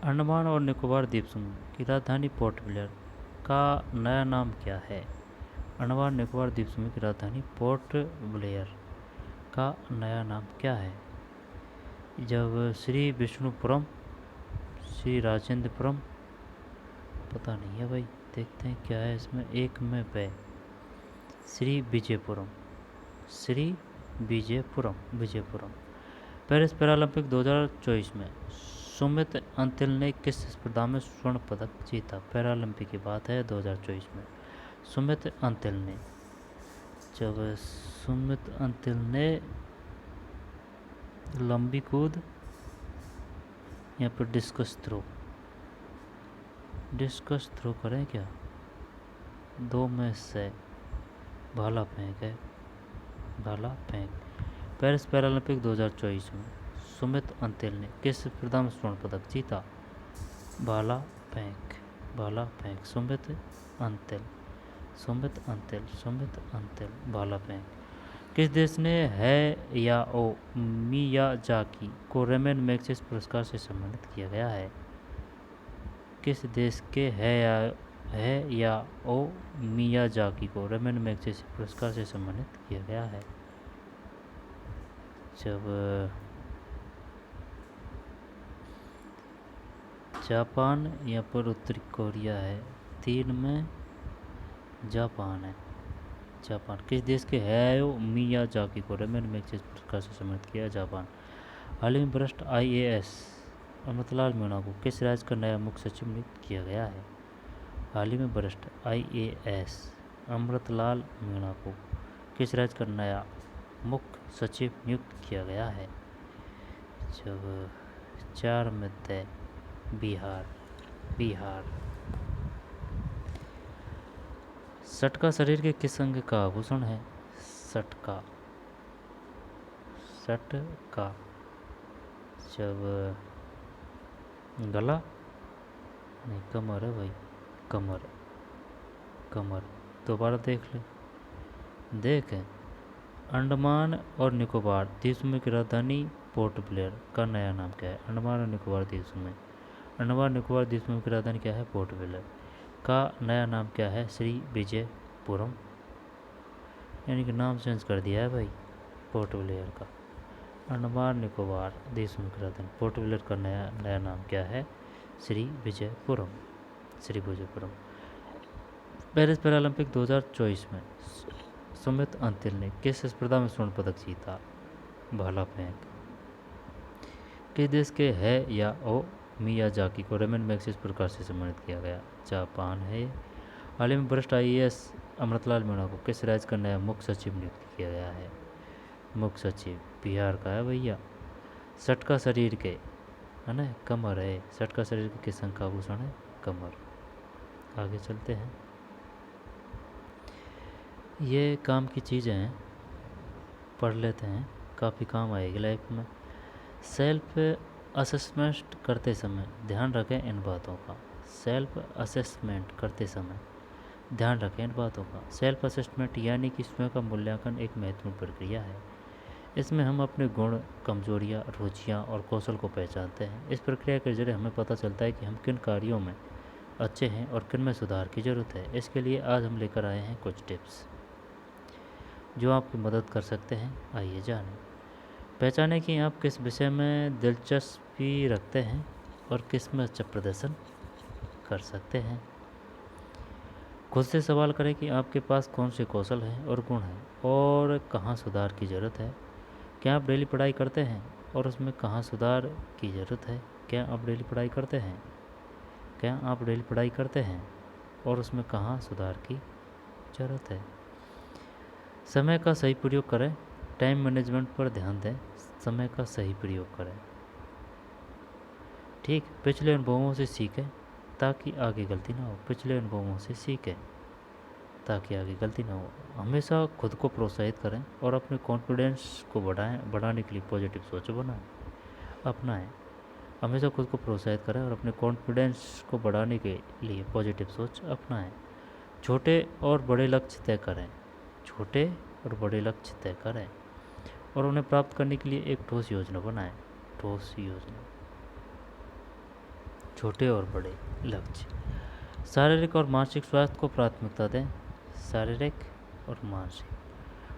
अंडमान और निकोबार द्वीप समूह की राजधानी पोर्ट ब्लेयर का नया नाम क्या है? अंडमान निकोबार द्वीप समूह की राजधानी पोर्ट ब्लेयर का नया नाम क्या है? जब श्री विष्णुपुरम, श्री राजेंद्रपुरम, पता नहीं है भाई, देखते हैं क्या है इसमें। एक में पे श्री विजयपुरम, श्री विजयपुरम। पेरिस पैरालंपिक 2024 में सुमित अंतिल ने किस स्पर्धा में स्वर्ण पदक जीता? पैरालंपिक की बात है 2024 में। सुमित अंतिल ने, जब सुमित अंतिल ने लंबी कूद या फिर डिस्कस थ्रो करें क्या? दो में से भाला फेंक है, भाला फेंक। पेरिस पैरालंपिक 2024 में सुमित अंतिल ने किस स्पर्धा में स्वर्ण पदक जीता? भाला फेंक, भाला फेंक। सुमित अंतिल, भाला फेंक। किस देश ने हैयाओ मियाजाकी को रेमन मैग्सेसे पुरस्कार से सम्मानित किया गया है? किस देश के हैयाओ मियाजाकी को रेमन मैग्सेसे पुरस्कार से सम्मानित किया गया है? जब जापान या पर उत्तरी कोरिया है, 3 में जापान है, जापान। किस देश के हैयाओ मियाजाकी को रेमन मैग्सेसे पुरस्कार से सम्मानित किया? जापान। हाल ही में भ्रष्ट IAS अमृतलाल मीणा को किस राज्य का नया मुख्य सचिव नियुक्त किया गया है? हाल ही में भ्रष्ट IAS अमृतलाल मीणा को किस राज्य का नया मुख्य सचिव नियुक्त किया गया है? जब 4 में तय बिहार। सटका शरीर के किस अंग का आभूषण है? सटका, जब गला नहीं, कमर है भाई, कमर। दोबारा देख ले, देख। अंडमान और निकोबार द्वीप समूह की राजधानी पोर्ट ब्लेयर का नया नाम क्या है? अंडमान और निकोबार द्वीप समूह, अंडमान निकोबार द्वीप समूह की राजधानी क्या है? पोर्ट ब्लेयर का नया नाम क्या है? श्री विजयपुरम, यानी कि नाम चेंज कर दिया है भाई पोर्ट ब्लेयर का। अंडमान निकोबार द्वीप समूह की राजधानी पोर्ट ब्लेयर का नया नाम क्या है? श्री विजयपुरम। पेरिस पैरालंपिक 2024 में सुमित अंतिल ने किस स्पर्धा में स्वर्ण पदक जीता? भाला फेंक। किस देश के हैयाओ मियाजाकी को रेमन मैग्सेसे पुरस्कार से सम्मानित किया गया? जापान है। हाल ही में भ्रष्ट IAS अमृतलाल मीणा को किस राज्य का नया मुख्य सचिव नियुक्त किया गया है? मुख्य सचिव बिहार का है भैया। सटका शरीर के, है ना, कमर है। सटका शरीर के किस अंग का आभूषण है? कमर। आगे चलते हैं। ये काम की चीज़ें हैं, पढ़ लेते हैं, काफ़ी काम आएगी लाइफ में। सेल्फ असेसमेंट करते समय ध्यान रखें इन बातों का। सेल्फ असेसमेंट करते समय ध्यान रखें इन बातों का। सेल्फ असेसमेंट यानी कि स्वयं का मूल्यांकन एक महत्वपूर्ण प्रक्रिया है। इसमें हम अपने गुण, कमजोरियाँ, रुचियाँ और कौशल को पहचानते हैं। इस प्रक्रिया के जरिए हमें पता चलता है कि हम किन कार्यों में अच्छे हैं और किन में सुधार की ज़रूरत है। इसके लिए आज हम लेकर आए हैं कुछ टिप्स जो आपकी मदद कर सकते हैं। आइए जानें। पहचानें कि आप किस विषय में दिलचस्पी रखते हैं और किस में अच्छा प्रदर्शन कर सकते हैं। खुद से सवाल करें कि आपके पास कौन से कौशल हैं और गुण हैं और कहाँ सुधार की ज़रूरत है। क्या आप डेली पढ़ाई करते हैं और उसमें कहाँ सुधार की ज़रूरत है? क्या आप डेली पढ़ाई करते हैं और उसमें कहाँ सुधार की ज़रूरत है। समय का सही प्रयोग करें। टाइम मैनेजमेंट पर ध्यान दें। समय का सही प्रयोग करें। ठीक, पिछले अनुभवों से सीखें ताकि आगे गलती ना हो। हमेशा खुद को प्रोत्साहित करें और अपने कॉन्फिडेंस को बढ़ाने के लिए पॉजिटिव सोच अपनाएं। हमेशा खुद को प्रोत्साहित करें और अपने कॉन्फिडेंस को बढ़ाने के लिए पॉजिटिव सोच अपनाएं। छोटे और बड़े लक्ष्य तय करें और उन्हें प्राप्त करने के लिए एक ठोस योजना बनाएं। छोटे और बड़े लक्ष्य। शारीरिक और मानसिक स्वास्थ्य को प्राथमिकता दें। शारीरिक और मानसिक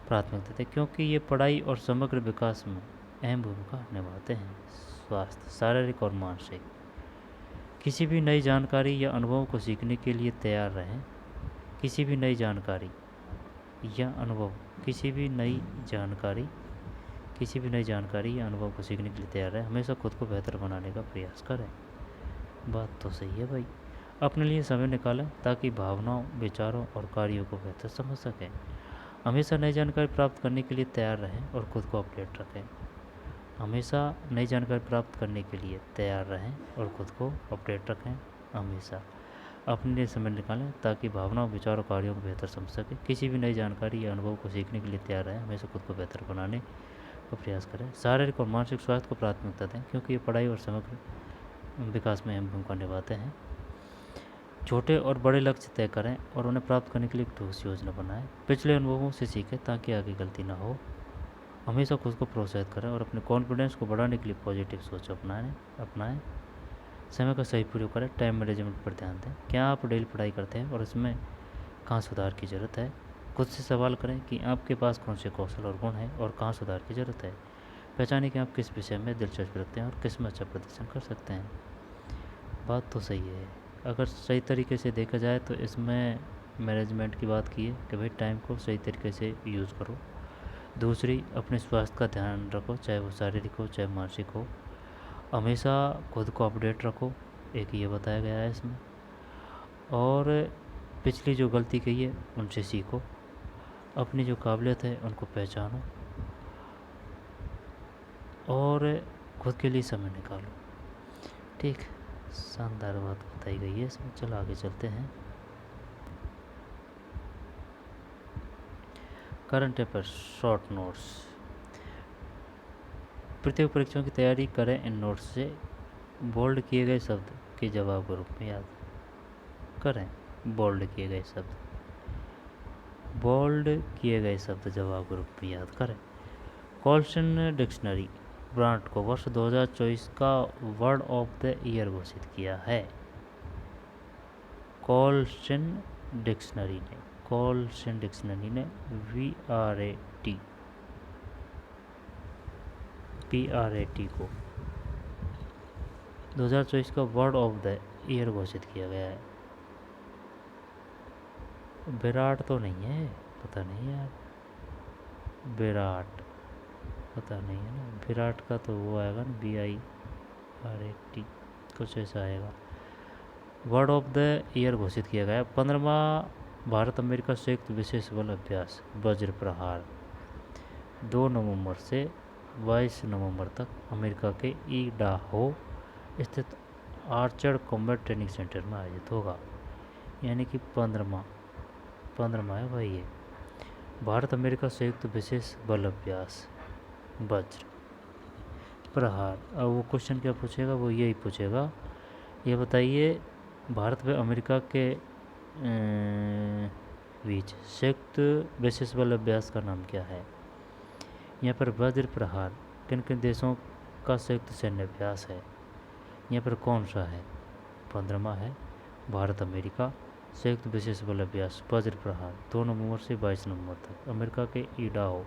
प्राथमिकता दें क्योंकि ये पढ़ाई और समग्र विकास में अहम भूमिका निभाते हैं। स्वास्थ्य, शारीरिक और मानसिक। किसी भी नई जानकारी या अनुभव को सीखने के लिए तैयार रहें। किसी भी नई जानकारी या अनुभव किसी भी नई जानकारी या अनुभव को सीखने के लिए तैयार रहें। हमेशा खुद को बेहतर बनाने का प्रयास करें। बात तो सही है भाई। अपने लिए समय निकालें ताकि भावनाओं, विचारों और कार्यों को बेहतर समझ सकें। हमेशा नई जानकारी प्राप्त करने के लिए तैयार रहें और खुद को अपडेट रखें। हमेशा नई जानकारी प्राप्त करने के लिए तैयार रहें और खुद को अपडेट रखें। हमेशा अपने लिए समय निकालें ताकि भावनाओं, विचारों, कार्यों को बेहतर समझ सकें। किसी भी नई जानकारी या अनुभव को सीखने के लिए तैयार रहें। हमेशा खुद को बेहतर बनाने का प्रयास करें। शारीरिक और मानसिक स्वास्थ्य को प्राथमिकता दें क्योंकि ये पढ़ाई और समग्र विकास में अहम भूमिका निभाते हैं। छोटे और बड़े लक्ष्य तय करें और उन्हें प्राप्त करने के लिए एक ठोस योजना बनाएं। पिछले अनुभवों से सीखें ताकि आगे गलती ना हो। हमेशा खुद को प्रोत्साहित करें और अपने कॉन्फिडेंस को बढ़ाने के लिए पॉजिटिव सोच अपनाएं। समय का सही प्रयोग करें। टाइम मैनेजमेंट पर ध्यान दें। क्या आप डेली पढ़ाई करते हैं और इसमें कहाँ सुधार की ज़रूरत है? खुद से सवाल करें कि आपके पास कौन से कौशल और गुण हैं और कहाँ सुधार की ज़रूरत है। पहचानें कि आप किस विषय में दिलचस्पी रखते हैं और किस में अच्छा प्रदर्शन कर सकते हैं। बात तो सही है। अगर सही तरीके से देखा जाए तो इसमें मैनेजमेंट की बात की है कि भाई टाइम को सही तरीके से यूज़ करो। दूसरी, अपने स्वास्थ्य का ध्यान रखो, चाहे वो शारीरिक हो चाहे मानसिक हो। हमेशा खुद को अपडेट रखो, एक ये बताया गया है इसमें। और पिछली जो गलती कही है उनसे सीखो। अपनी जो काबिलियत है उनको पहचानो और खुद के लिए समय निकालो। ठीक, शानदार बात बताई गई है इसमें। चलो आगे चलते हैं। Current affairs short notes. प्रतियोगी परीक्षाओं की तैयारी करें इन नोट्स से। बोल्ड किए गए शब्द के जवाब के रूप में याद करें। बोल्ड किए गए शब्द जवाब के रूप में याद करें। कॉल्सन डिक्शनरी ब्रांड को वर्ष 2024 का वर्ड ऑफ द ईयर घोषित किया है। कॉल्सन डिक्शनरी ने PRAT को 2024 का वर्ड ऑफ द ईयर घोषित किया गया है। विराट तो नहीं है, पता नहीं यार। विराट पता नहीं है ना। विराट का तो वो आएगा ना, VIRAT कुछ ऐसा आएगा। वर्ड ऑफ द ईयर घोषित किया गया। 15वां भारत अमेरिका संयुक्त विशेष बल अभ्यास वज्र प्रहार 2 नवंबर से 22 नवंबर तक अमेरिका के इडाहो स्थित आर्चर कॉम्बैट ट्रेनिंग सेंटर में आयोजित होगा। यानी कि 15वां है भाई ये भारत अमेरिका संयुक्त विशेष बल अभ्यास वज्र प्रहार। अब वो क्वेश्चन क्या पूछेगा, वो यही पूछेगा, ये बताइए भारत व अमेरिका के बीच संयुक्त विशेष बल अभ्यास का नाम क्या है। यहाँ पर वज्र प्रहार किन किन देशों का संयुक्त सैन्य अभ्यास है। यहाँ पर कौन सा है, 15वां है भारत अमेरिका संयुक्त विशेष बल अभ्यास वज्र प्रहार 2 नवंबर से 22 नवंबर तक अमेरिका के इडाहो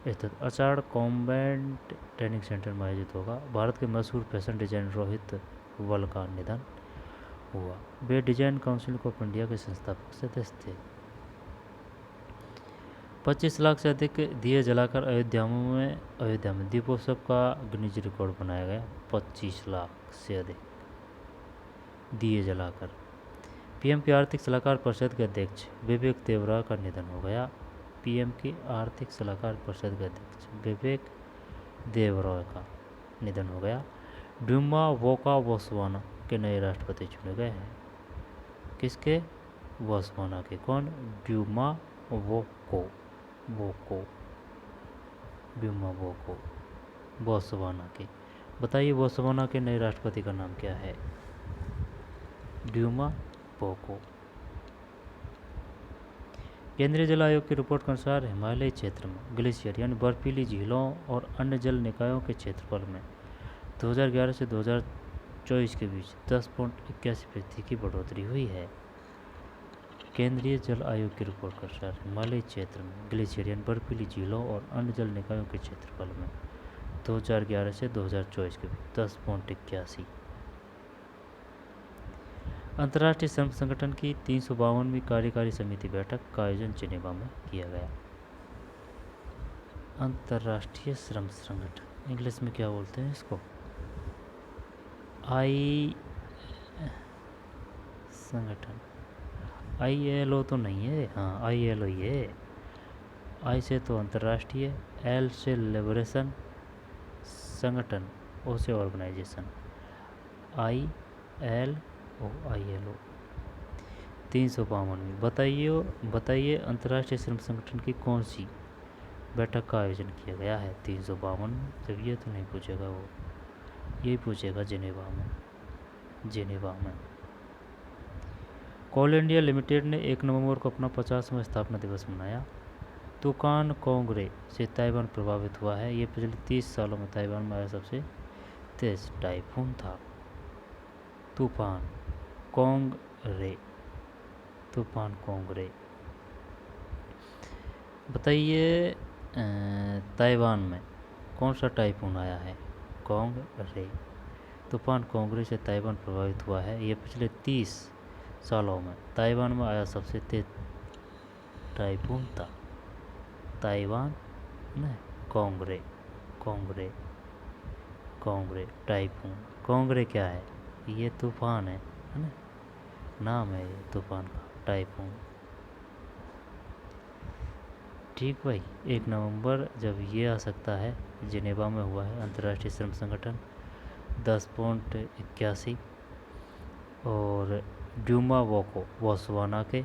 स्थित आर्चर कॉम्बैट ट्रेनिंग सेंटर में आयोजित होगा। भारत के मशहूर फैशन डिजाइनर रोहित वल का निधन हुआ। वे डिजाइन काउंसिल ऑफ इंडिया के संस्थापक सदस्य थे। 25 लाख से अधिक दिए जलाकर अयोध्या में दीपोत्सव का गिनीज रिकॉर्ड बनाया गया। 25 लाख से अधिक दिए जलाकर। पीएम की आर्थिक सलाहकार परिषद के अध्यक्ष विवेक देवरा का निधन हो गया। पीएम की आर्थिक सलाहकार परिषद के अध्यक्ष विवेक देवरा का निधन हो गया। ड्यूमा वोका बोत्सवाना के नए राष्ट्रपति चुने गए हैं। किसके, बोत्सवाना के। कौन, ड्यूमा वोको बोत्सवाना के। बताइए बोत्सवाना के नए राष्ट्रपति का नाम क्या है। ड्यूमा वोको। केंद्रीय जल आयोग की रिपोर्ट के अनुसार हिमालयी क्षेत्र में ग्लेशियर यानी बर्फीली झीलों और अन्य जल निकायों के क्षेत्रफल में 2011 से 2014 2024 के बीच 10.81% की बढ़ोतरी हुई है। केंद्रीय जल आयोग की रिपोर्ट के अनुसार हिमालयी क्षेत्र में ग्लेशियरियन बर्फीली झीलों और अन्य जल निकायों के क्षेत्रफल में 2011 से 2024 के बीच 10.81। अंतर्राष्ट्रीय श्रम संगठन की 352वीं कार्यकारी समिति बैठक का आयोजन जिनेवा में किया गया। अंतर्राष्ट्रीय श्रम संगठन इंग्लिश में क्या बोलते हैं इसको? आई संगठन, ILO तो नहीं है, हाँ ILO ही है। आई से तो अंतर्राष्ट्रीय, एल से लिबरेशन संगठन, ओ से ऑर्गेनाइजेशन, ILO 352। बताइए अंतर्राष्ट्रीय श्रम संगठन की कौन सी बैठक का आयोजन किया गया है 352। जब ये तो नहीं पूछेगा, वो यही पूछेगा जिनेवा में। कोल इंडिया लिमिटेड ने 1 नवंबर को अपना 50वां स्थापना दिवस मनाया। तूफान कोंगरे से ताइवान प्रभावित हुआ है। ये पिछले 30 सालों में ताइवान में आया सबसे तेज टाइफून था। तूफान कोंगरे। बताइए ताइवान में कौन सा टाइफून आया है? कोंगरे। तूफान कोंगरे से ताइवान प्रभावित हुआ है। ये पिछले 30 सालों में ताइवान में आया सबसे तेज टाइफून था। ताइवान में कोंगरे टाइफून। कोंगरे क्या है? ये तूफान है ना, नाम है ये तूफान का, टाइफून। ठीक भाई, 1 नवंबर जब ये आ सकता है, जिनेवा में हुआ है अंतर्राष्ट्रीय श्रम संगठन 10.81। और ड्यूमा वोको बोत्सवाना के,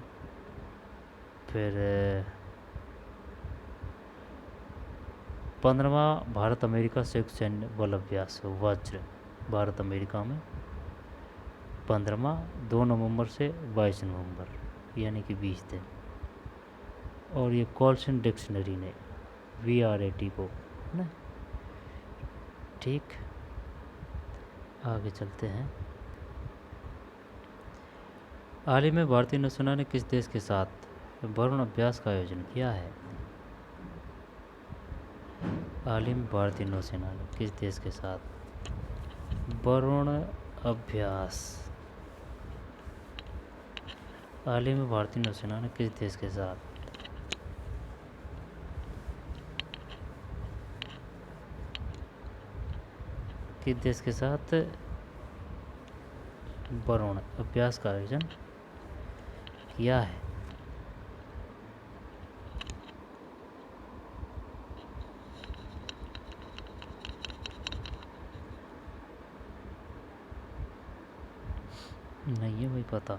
फिर 15वां भारत अमेरिका संयुक्त सैन्य बल अभ्यास वज्र, भारत अमेरिका में 15वां 2 नवंबर से 22 नवंबर यानी कि 20 दिन। और ये कॉल्सन डिक्शनरी ने VRAT को ना। ठीक, आगे चलते हैं। हाल ही में भारतीय नौसेना ने किस देश के साथ वरुण अभ्यास का आयोजन किया है? हाल ही में भारतीय नौसेना ने किस देश के साथ वरुण अभ्यास, हाल ही में भारतीय नौसेना ने किस देश के साथ वरुण अभ्यास का आयोजन किया है? नहीं है भाई पता।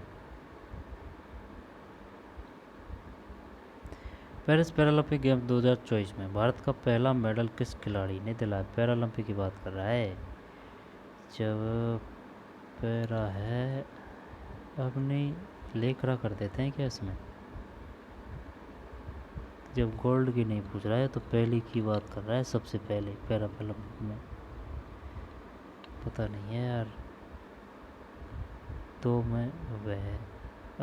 पेरिस पैरालंपिक गेम 2024 में भारत का पहला मेडल किस खिलाड़ी ने दिलाया? पैरालंपिक की बात कर रहा है। जब पैरा है, अपनी लेकरा कर देते हैं क्या इसमें? जब गोल्ड की नहीं पूछ रहा है तो पहली की बात कर रहा है, सबसे पहले पैरालंपिक में। पता नहीं है यार, तो मैं वह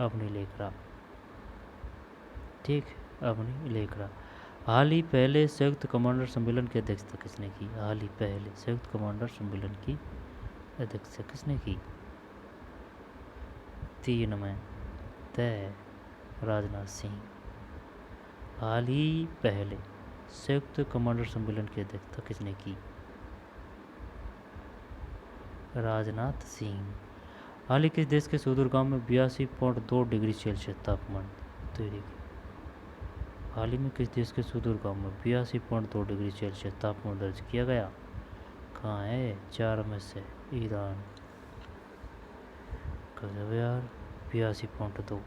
अपनी लेकरा। ठीक, अपनी लेकरा। हाल ही पहले संयुक्त कमांडर सम्मेलन की अध्यक्षता किसने की? हाल ही पहले संयुक्त कमांडर सम्मेलन की अध्यक्षता किसने की? 3 में तय राजनाथ सिंह। हाल ही पहले संयुक्त कमांडर सम्मेलन की अध्यक्षता किसने की? राजनाथ सिंह। हाल ही किस देश के सुदूर गांव में 82.2 डिग्री सेल्सियस तापमान? हाल ही में किस देश के सुदूर गांव में 82.2 डिग्री सेल्सियस तापमान दर्ज किया गया? कहाँ है? 4 में से ईरान। गजब यार, 82.2।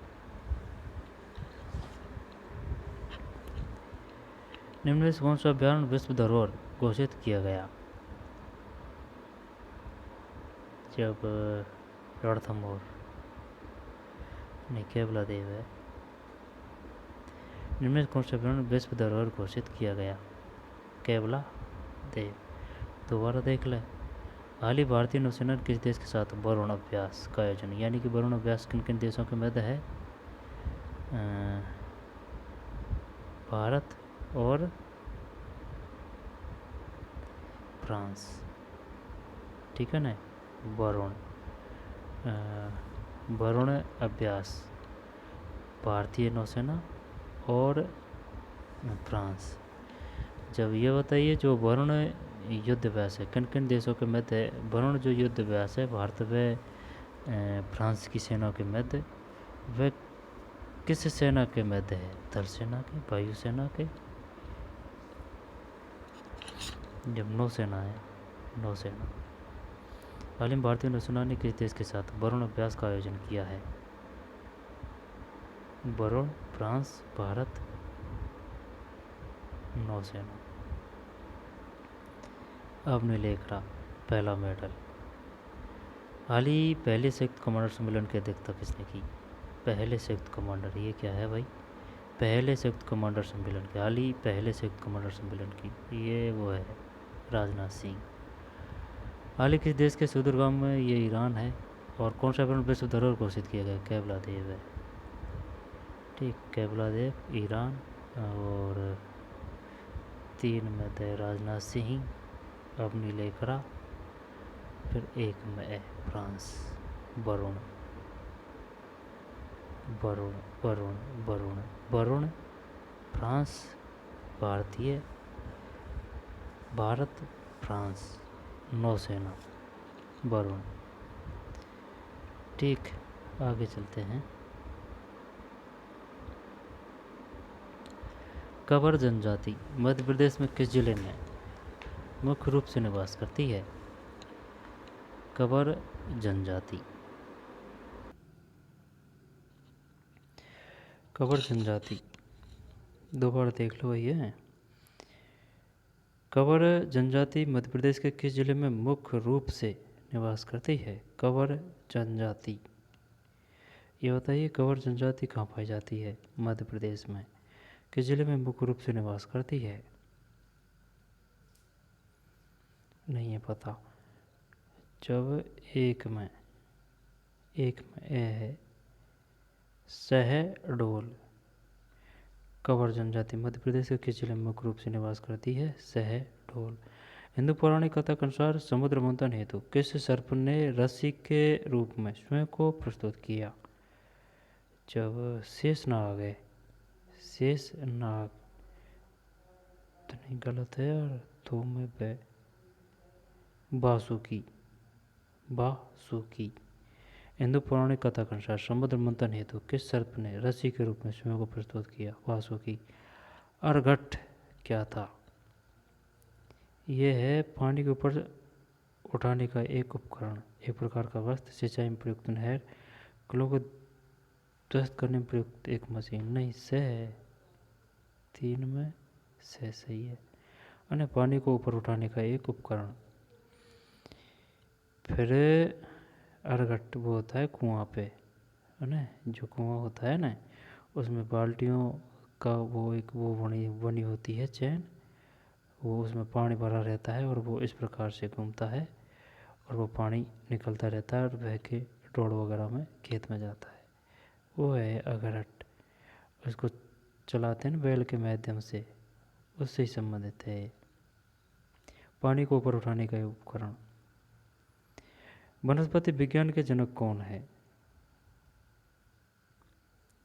निम्न में से कौन सा अभ्यारण्य विश्व धरोहर घोषित किया गया? जब रणथंभौर नहीं, केवला देव है। निम्न में से कौन सा अभ्यारण्य विश्व धरोहर घोषित किया गया? केवला देव। दोबारा देख ले, हाल ही भारतीय नौसेना ने किस देश के साथ वरुण अभ्यास का आयोजन, यानी कि वरुण अभ्यास किन किन देशों के मध्य है? भारत और फ्रांस, ठीक है ना। वरुण वरुण अभ्यास भारतीय नौसेना और फ्रांस। जब ये बताइए जो वरुण युद्ध अभ्यास है किन किन देशों के मध्य है? वरुण जो युद्ध अभ्यास है भारत व फ्रांस की सेना के मध्य, वह किस सेना के मध्य है? थल सेना के, वायुसेना के, जब नौसेना है, नौसेना। हाल ही में भारतीय नौसेना ने किस देश के साथ वरुण अभ्यास का आयोजन किया है? वरुण, फ्रांस, भारत, नौसेना। अग्निलेखरा पहला मेडल। हाल ही पहले संयुक्त कमांडर सम्मेलन की अध्यक्षता किसने की? पहले संयुक्त कमांडर, ये क्या है भाई? पहले संयुक्त कमांडर सम्मेलन की, हाल ही पहले संयुक्त कमांडर सम्मेलन की, ये वो है राजनाथ सिंह। हाल ही किस देश के सुदूरगाम में? ये ईरान है। और कौन सा विश्व विश्व धरोहर घोषित किया गया? कैबला देव है, ठीक, कैबला देव ईरान। और 3 में थे राजनाथ सिंह, अग्निलेखरा, फिर 1 में है फ्रांस, वरुण वरुण वरुण वरुण वरुण फ्रांस, भारतीय, भारत, फ्रांस, नौसेना, वरुण। ठीक, आगे चलते हैं। कंवर जनजाति मध्य प्रदेश में किस जिले में मुख्य रूप से निवास करती है? कंवर जनजाति, कंवर जनजाति दोबारा देख लो, ये कंवर जनजाति मध्य प्रदेश के किस जिले में मुख्य रूप से निवास करती है? कंवर जनजाति, ये बताइए कंवर जनजाति कहाँ पाई जाती है मध्य प्रदेश में, किस जिले में मुख्य रूप से निवास करती है? नहीं है पता। जब एक में ए है शहडोल। कंवर जनजाति मध्य प्रदेश के किस जिले में मुख्य रूप से निवास करती है? शहडोल। हिंदू पौराणिक कथा के अनुसार समुद्र मंथन हेतु किस सर्प ने रस्सी के रूप में स्वयं को प्रस्तुत किया? जब शेषनाग है, शेषनाग तो नहीं, गलत है यार, 2 में बासुकी, बासुकी। हिंदू पौराणिक कथा के अनुसार समुद्र मंथन हेतु किस सर्प ने रस्सी के रूप में स्वयं को प्रस्तुत किया? वासुकी। अर्घट क्या था? यह है पानी के ऊपर उठाने का एक उपकरण, एक प्रकार का वस्त्र, सिंचाई में प्रयुक्त नहर, कुलों को ध्वस्त करने में प्रयुक्त एक मशीन। नहीं, से है 3 में से सही है। अन्य पानी को ऊपर उठाने का एक उपकरण। फिर अर्घट वो होता है कुआं पे, है ना, जो कुआं होता है ना, उसमें बाल्टियों का वो एक वो बनी होती है चैन, वो उसमें पानी भरा रहता है और वो इस प्रकार से घूमता है और वो पानी निकलता रहता है और बह के डोड़ वगैरह में खेत में जाता है, वो है अगरट। उसको चलाते हैं बैल के माध्यम से, उससे ही संबंधित है पानी को ऊपर उठाने का उपकरण। वनस्पति विज्ञान के जनक कौन है?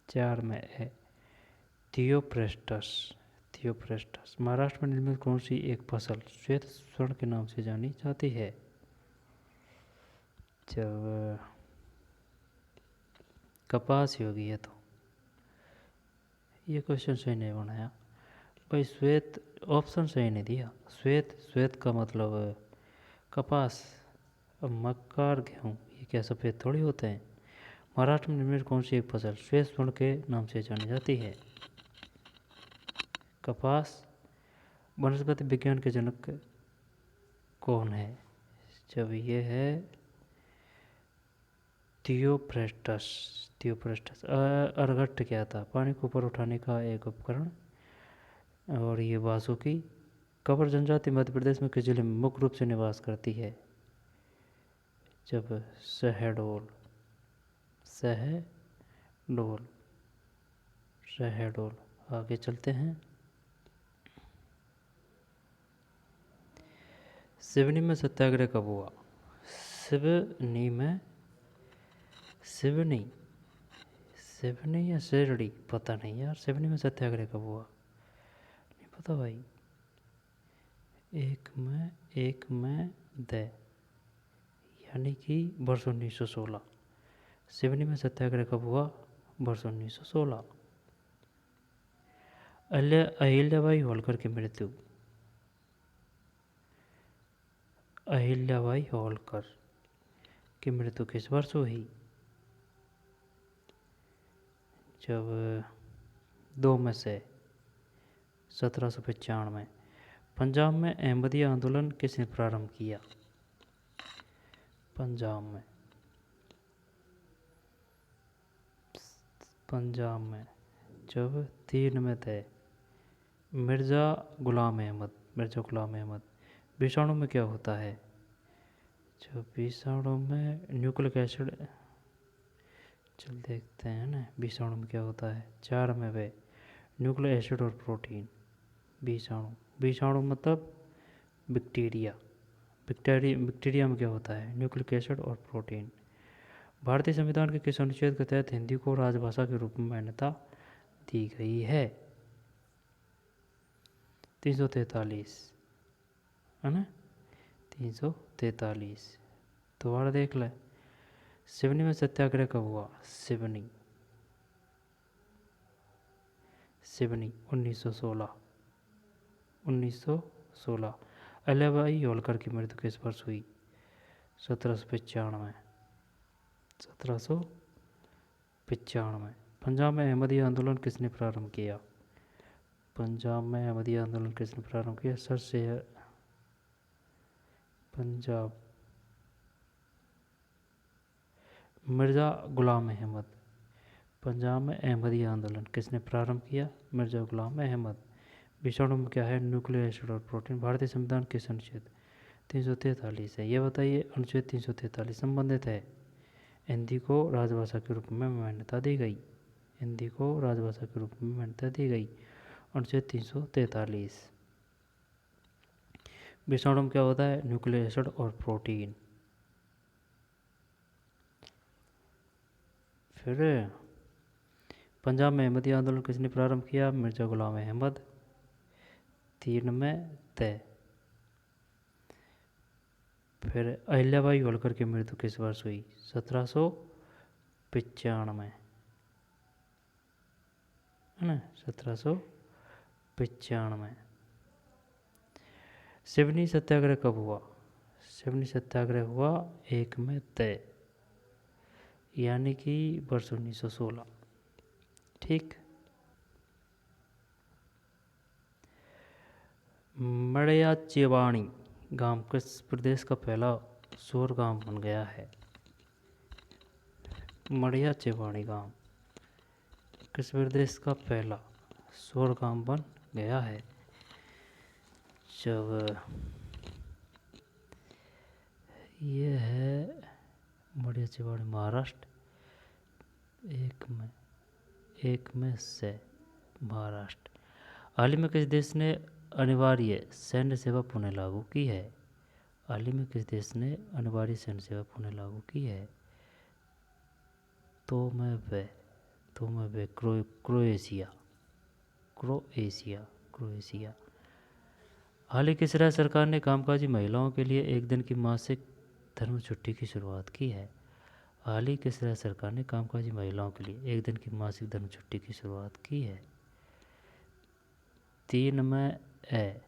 4 में है थियोप्रेस्टस, थियोप्रेस्टस। महाराष्ट्र में निर्मित कौन सी एक फसल श्वेत स्वर्ण के नाम से जानी जाती है? जब कपास ही होगी, ये क्वेश्चन सही नहीं बनाया भाई। श्वेत ऑप्शन सही नहीं दिया। श्वेत, श्वेत का मतलब कपास। अब मक्का और गेहूँ ये क्या सफ़ेद थोड़ी होते हैं। महाराष्ट्र में निर्मित कौन सी एक फसल श्वेत स्वर्ण के नाम से जानी जाती है? कपास। वनस्पति विज्ञान के जनक कौन है? जब ये है थियोप्रेस्टस, थियोप्रेस्टस। अर्घट क्या था? पानी को ऊपर उठाने का एक उपकरण। और ये वासुकी। कंवर जनजाति मध्य प्रदेश में किस जिले में मुख्य रूप से निवास करती है? जब शहडोल, शहडोल, शहडोल। आगे चलते हैं। सिवनी में सत्याग्रह कब हुआ? सिवनी में, सिवनी, सिवनी या शिरडी, पता नहीं यार। सिवनी में सत्याग्रह कब हुआ? नहीं पता भाई। एक में द, यानी कि वर्ष 1916। सिवनी में सत्याग्रह कब हुआ? वर्ष 1916। अहिल्याबाई होलकर की मृत्यु, अहिल्याबाई होलकर की मृत्यु किस वर्ष हुई? जब 2 में से 1795। पंजाब में अहमदिया आंदोलन किसने प्रारंभ किया? पंजाब में जब 3 में थे मिर्ज़ा गुलाम अहमद। विषाणु में क्या होता है? जब विषाणु में न्यूक्लिक एसिड, चल देखते हैं ना विषाणु में क्या होता है। 4 में वे न्यूक्लिक एसिड और प्रोटीन। विषाणु मतलब बैक्टीरिया में क्या होता है? न्यूक्लिक एसिड और प्रोटीन। भारतीय संविधान के किस अनुच्छेद के तहत हिंदी को राजभाषा के रूप में मान्यता दी गई है? 343 है ना, 343। दोबारा देख ले। सिवनी में सत्याग्रह कब हुआ? सिवनी 1916। अहिल्याबाई होलकर की मृत्यु किस वर्ष हुई? 1795। पंजाब में अहमदिया आंदोलन किसने प्रारंभ किया? सर से पंजाब, मिर्ज़ा गुलाम अहमद। पंजाब में अहमदिया आंदोलन किसने प्रारंभ किया? मिर्ज़ा गुलाम अहमद। विषाणु में क्या है? न्यूक्लिक एसिड और प्रोटीन। भारतीय संविधान किस अनुच्छेद 343 है? ये बताइए। अनुच्छेद 343 संबंधित है हिंदी को राजभाषा के रूप में मान्यता दी गई। अनुच्छेद 343। विषाणु में क्या होता है? न्यूक्लिक एसिड और प्रोटीन। फिर पंजाब में अहमदिया आंदोलन किसने प्रारंभ किया? मिर्ज़ा गुलाम अहमद। 3 में तय। फिर अहिल्याबाई होलकर की मृत्यु किस वर्ष हुई? 1795 है ना, 1795। सिवनी सत्याग्रह कब हुआ? सिवनी सत्याग्रह हुआ 1 में तय, यानी कि वर्ष 1916। ठीक। मड़ियाचेवाणी गांव किस प्रदेश का पहला सौर गांव बन गया है? मड़ियाचेवाणी गांव किस प्रदेश का पहला सौर गांव बन गया है? जब ये है मड़ियाचेवाड़ी महाराष्ट्र। एक में से महाराष्ट्र। हाल ही में किस देश ने अनिवार्य सैन्य सेवा पुनः लागू की है? हाल ही में किस देश ने अनिवार्य सैन्य सेवा पुनः लागू की है? तो मैं वे क्रोएशिया। हाल ही किस राज्य सरकार ने कामकाजी महिलाओं के लिए 1 दिन की मासिक धर्म छुट्टी की शुरुआत की है? हाल ही किस राज्य सरकार ने कामकाजी महिलाओं के लिए 1 दिन की मासिक धर्म छुट्टी की शुरुआत की है? 3 में ए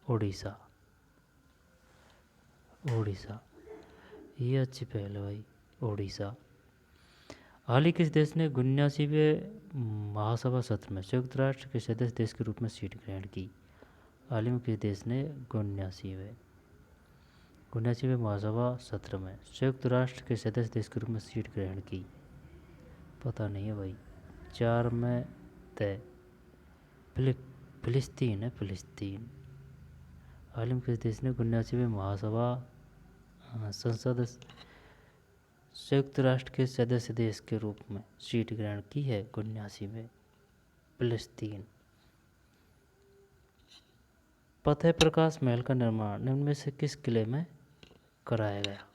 ओडिशा। ये अच्छी पहल है भाई, ओडिशा। हाल ही किस देश ने 79वें महासभा सत्र में संयुक्त राष्ट्र के सदस्य देश के रूप में सीट ग्रहण की? हाल ही में किस देश ने 79वें महासभा सत्र में संयुक्त राष्ट्र के सदस्य देश के रूप में सीट ग्रहण की? पता नहीं है भाई। 4 में तय फिलिस्तीन है, फिलिस्तीन। हाल ही में किस देश ने 79वें महासभा हाँ, संसद संयुक्त राष्ट्र के सदस्य देश के रूप में सीट ग्रहण की है 79 में। फिलिस्तीन। फतेह प्रकाश महल का निर्माण निम्न में से किस किले में कराया गया?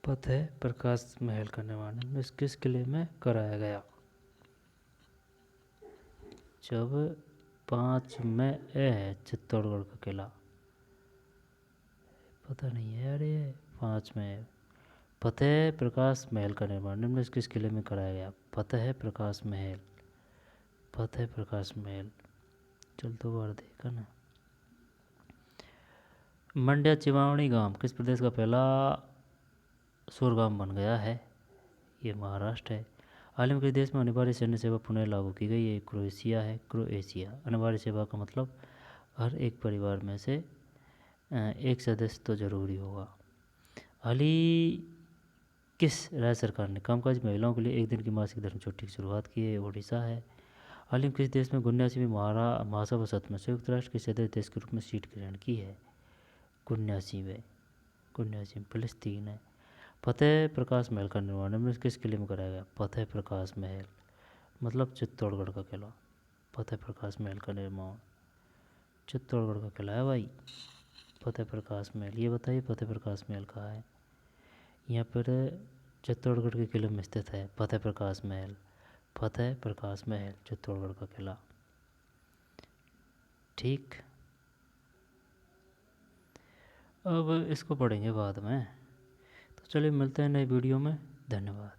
फतेह प्रकाश महल का निर्माण निम्न में से किस किले में कराया गया? जब 5 में है चित्तौड़गढ़ का किला, पता नहीं है यार ये 5 में है। फतेह प्रकाश महल का निर्माण निम्न में से किस किले में कराया गया? फतेह प्रकाश महल, फतेह प्रकाश महल। चल तो बार देखा ना। मंड्या चिवावणी गांव किस प्रदेश का पहला सुरगाम बन गया है? ये महाराष्ट्र है। हाल ही में किस देश में अनिवार्य सैन्य सेवा पुनः लागू की गई है? क्रोएशिया है। क्रोएशिया। अनिवार्य सेवा का मतलब हर एक परिवार में से एक सदस्य तो जरूरी होगा। हाल ही किस राज्य सरकार ने कामकाजी महिलाओं के लिए एक दिन की मासिक धर्म छुट्टी की शुरुआत की है? ओडिशा है। हाल ही में किस देश में 79वीं महासभा सत्र में संयुक्त राष्ट्र के सदस्य देश के रूप में सीट ग्रहण की है? 79 फिलिस्तीन है। फतेह प्रकाश महल का निर्माण निम्न में से किस किले में कराया गया? फतेह प्रकाश महल मतलब चित्तौड़गढ़ का किला। फतेह प्रकाश महल का निर्माण चित्तौड़गढ़ का किला है भाई, फतेह प्रकाश महल। ये बताइए फतेह प्रकाश महल कहाँ है? यहाँ पर चित्तौड़गढ़ के किले में स्थित है फतेह प्रकाश महल। फतेह प्रकाश महल चित्तौड़गढ़ का किला। ठीक, अब इसको पढ़ेंगे बाद में। तो चलिए मिलते हैं नई वीडियो में। धन्यवाद।